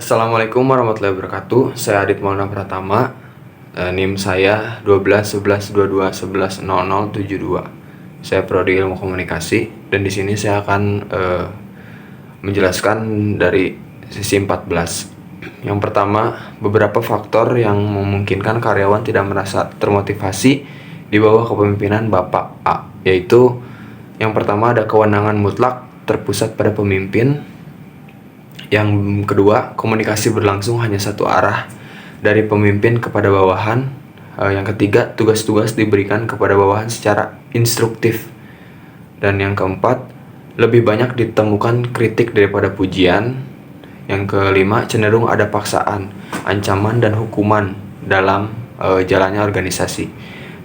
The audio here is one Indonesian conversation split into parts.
Assalamualaikum warahmatullahi wabarakatuh. Saya Adit Maulana Pratama. NIM saya 12 11 22 11 00 72. Saya prodi Ilmu Komunikasi dan di sini saya akan menjelaskan dari sisi 14. Yang pertama, beberapa faktor yang memungkinkan karyawan tidak merasa termotivasi di bawah kepemimpinan Bapak A, yaitu yang pertama ada kewenangan mutlak terpusat pada pemimpin. Yang kedua, komunikasi berlangsung hanya satu arah dari pemimpin kepada bawahan. Yang ketiga, tugas-tugas diberikan kepada bawahan secara instruktif. Dan yang keempat, lebih banyak ditemukan kritik daripada pujian. Yang kelima, cenderung ada paksaan, ancaman, dan hukuman dalam jalannya organisasi.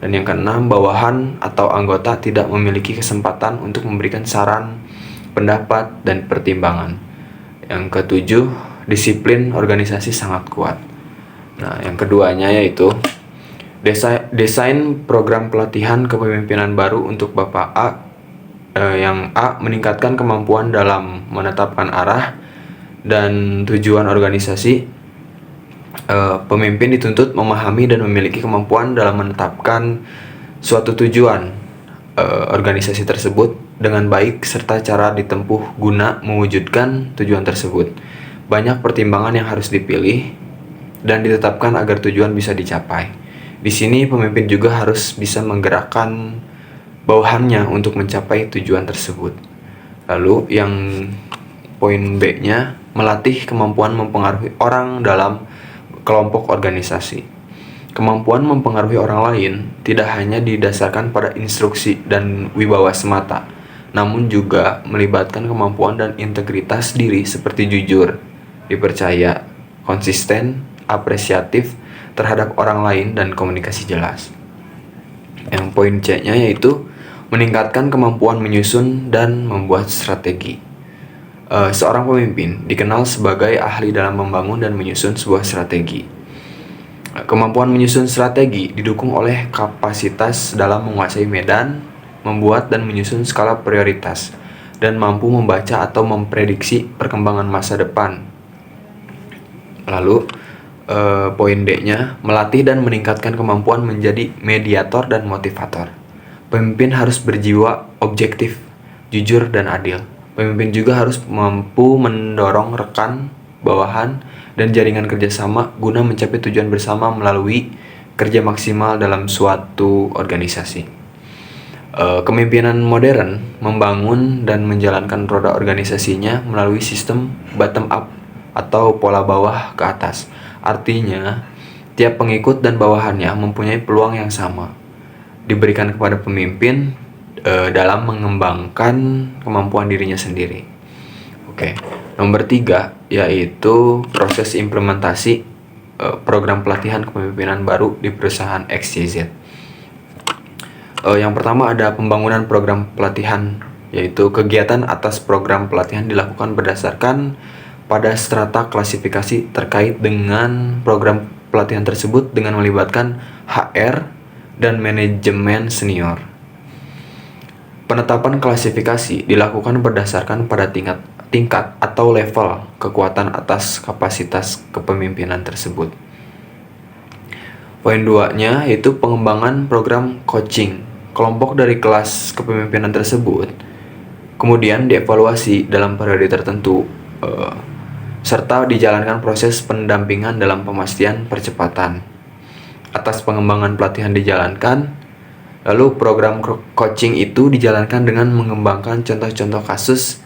Dan yang keenam, bawahan atau anggota tidak memiliki kesempatan untuk memberikan saran, pendapat, dan pertimbangan. Yang ketujuh, disiplin organisasi sangat kuat. Nah, yang keduanya yaitu desain program pelatihan kepemimpinan baru untuk Bapak A. Yang A, meningkatkan kemampuan dalam menetapkan arah dan tujuan organisasi. Pemimpin dituntut memahami dan memiliki kemampuan dalam menetapkan suatu tujuan organisasi tersebut dengan baik serta cara ditempuh guna mewujudkan tujuan tersebut. Banyak pertimbangan yang harus dipilih dan ditetapkan agar tujuan bisa dicapai. Di sini pemimpin juga harus bisa menggerakkan bawahannya untuk mencapai tujuan tersebut. Lalu yang poin B-nya, melatih kemampuan mempengaruhi orang dalam kelompok organisasi. Kemampuan mempengaruhi orang lain tidak hanya didasarkan pada instruksi dan wibawa semata, namun juga melibatkan kemampuan dan integritas diri seperti jujur, dipercaya, konsisten, apresiatif terhadap orang lain, dan komunikasi jelas. Yang poin C-nya yaitu meningkatkan kemampuan menyusun dan membuat strategi. Seorang pemimpin dikenal sebagai ahli dalam membangun dan menyusun sebuah strategi. Kemampuan menyusun strategi didukung oleh kapasitas dalam menguasai medan, membuat dan menyusun skala prioritas, dan mampu membaca atau memprediksi perkembangan masa depan. Lalu, poin D-nya, melatih dan meningkatkan kemampuan menjadi mediator dan motivator. Pemimpin harus berjiwa objektif, jujur, dan adil. Pemimpin juga harus mampu mendorong rekan, bawahan, dan jaringan kerjasama guna mencapai tujuan bersama melalui kerja maksimal dalam suatu organisasi. Kepemimpinan modern membangun dan menjalankan roda organisasinya melalui sistem bottom up atau pola bawah ke atas. Artinya, tiap pengikut dan bawahannya mempunyai peluang yang sama diberikan kepada pemimpin dalam mengembangkan kemampuan dirinya sendiri. Oke. Nomor 3 yaitu proses implementasi program pelatihan kepemimpinan baru di perusahaan XYZ. Yang pertama ada pembangunan program pelatihan, yaitu kegiatan atas program pelatihan dilakukan berdasarkan pada strata klasifikasi terkait dengan program pelatihan tersebut dengan melibatkan HR dan manajemen senior. Penetapan klasifikasi dilakukan berdasarkan pada tingkat atau level kekuatan atas kapasitas kepemimpinan tersebut. Poin 2-nya yaitu pengembangan program coaching kelompok dari kelas kepemimpinan tersebut, kemudian dievaluasi dalam periode tertentu, serta dijalankan proses pendampingan dalam pemastian percepatan. Atas pengembangan pelatihan dijalankan, lalu program coaching itu dijalankan dengan mengembangkan contoh-contoh kasus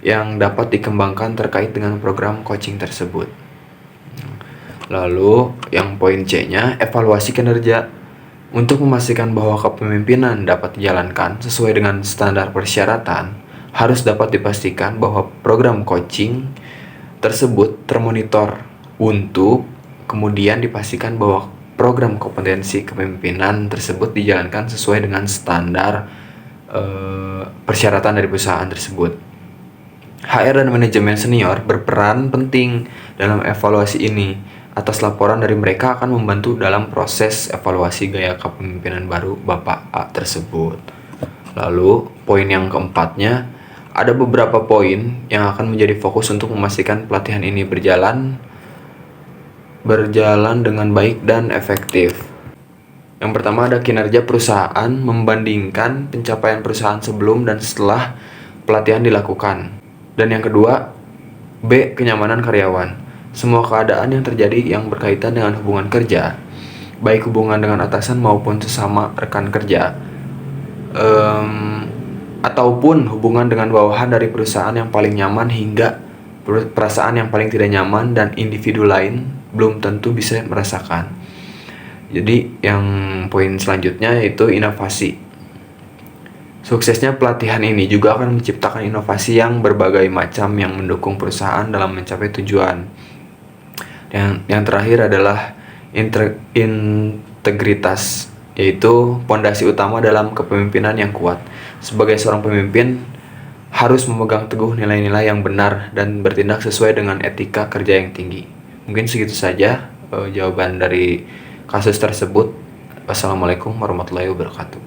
yang dapat dikembangkan terkait dengan program coaching tersebut. Lalu yang poin C-nya, evaluasi kinerja. Untuk memastikan bahwa kepemimpinan dapat dijalankan sesuai dengan standar persyaratan, harus dapat dipastikan bahwa program coaching tersebut termonitor untuk kemudian dipastikan bahwa program kompetensi kepemimpinan tersebut dijalankan sesuai dengan standar persyaratan dari perusahaan tersebut. HR dan manajemen senior berperan penting dalam evaluasi ini. Atas laporan dari mereka akan membantu dalam proses evaluasi gaya kepemimpinan baru Bapak A tersebut. Lalu, poin yang keempatnya, Ada beberapa poin yang akan menjadi fokus untuk memastikan pelatihan ini berjalan dengan baik dan efektif. Yang pertama ada kinerja perusahaan, membandingkan pencapaian perusahaan sebelum dan setelah pelatihan dilakukan. Dan yang kedua, B. Kenyamanan karyawan. Semua keadaan yang terjadi yang berkaitan dengan hubungan kerja, baik hubungan dengan atasan maupun sesama rekan kerja, ataupun hubungan dengan bawahan dari perusahaan yang paling nyaman hingga perasaan yang paling tidak nyaman dan individu lain belum tentu bisa merasakan. Jadi yang poin selanjutnya yaitu inovasi. Suksesnya pelatihan ini juga akan menciptakan inovasi yang berbagai macam yang mendukung perusahaan dalam mencapai tujuan. Yang terakhir adalah integritas, yaitu pondasi utama dalam kepemimpinan yang kuat. Sebagai seorang pemimpin harus memegang teguh nilai-nilai yang benar dan bertindak sesuai dengan etika kerja yang tinggi. Mungkin segitu saja jawaban dari kasus tersebut. Wassalamualaikum warahmatullahi wabarakatuh.